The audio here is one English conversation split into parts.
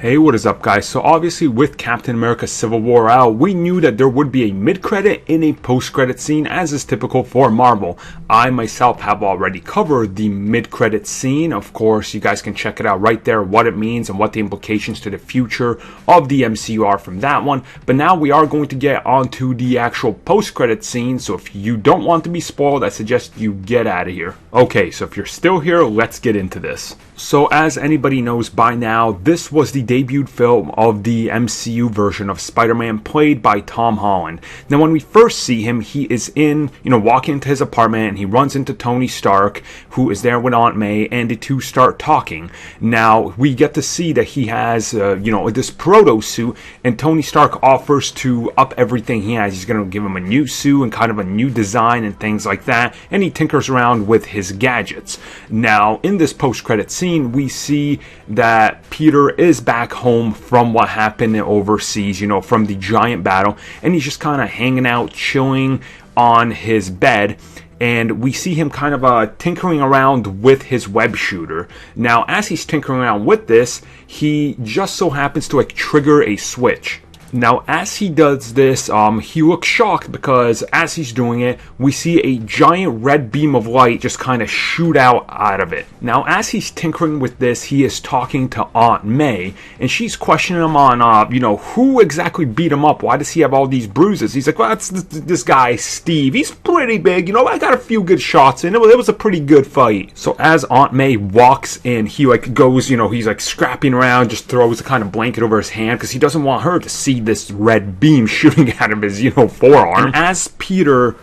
Hey, what is up, guys? So obviously with Captain America Civil War out, we knew that there would be a mid-credit and a post-credit scene, as is typical for Marvel. I myself have already covered the mid-credit scene. Of course, you guys can check it out right there, what it means and what the implications to the future of the MCU are from that one. But now we are going to get onto the actual post-credit scene, so if you don't want to be spoiled, I suggest you get out of here. Okay, so if you're still here, let's get into this. So as anybody knows by now, this was the debut film of the MCU version of Spider-Man, played by Tom Holland. Now when we first see him, he is walking into his apartment, and he runs into Tony Stark, who is there with Aunt May, and the two start talking. Now we get to see that he has this proto suit, and Tony Stark offers to up everything he has. He's going to give him a new suit and kind of a new design and things like that, and he tinkers around with his gadgets. Now in this post-credit scene, we see that Peter is back home from what happened overseas, from the giant battle, and he's just kind of hanging out, chilling on his bed, and we see him kind of tinkering around with his web shooter. Now, as he's tinkering around with this, he just so happens to trigger a switch. Now, as he does this, he looks shocked because as he's doing it, we see a giant red beam of light just kind of shoot out of it. Now, as he's tinkering with this, he is talking to Aunt May, and she's questioning him on, who exactly beat him up? Why does he have all these bruises? He's like, well, that's this guy, Steve. He's pretty big. I got a few good shots in. It was a pretty good fight. So as Aunt May walks in, he goes, he's scrapping around, just throws a kind of blanket over his hand because he doesn't want her to see this red beam shooting out of his, forearm. And as Peter,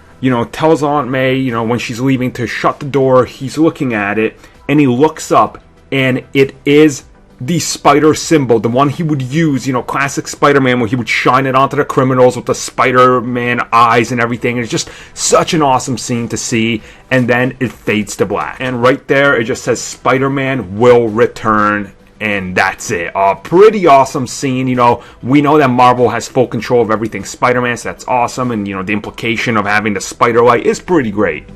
tells Aunt May, when she's leaving to shut the door, he's looking at it, and he looks up, and it is the spider symbol, the one he would use, classic Spider-Man, where he would shine it onto the criminals with the Spider-Man eyes and everything. And it's just such an awesome scene to see, and then it fades to black. And right there, it just says, Spider-Man will return. And that's it. Pretty awesome scene. We know that Marvel has full control of everything Spider-Man, so that's awesome. And, the implication of having the spider light is pretty great.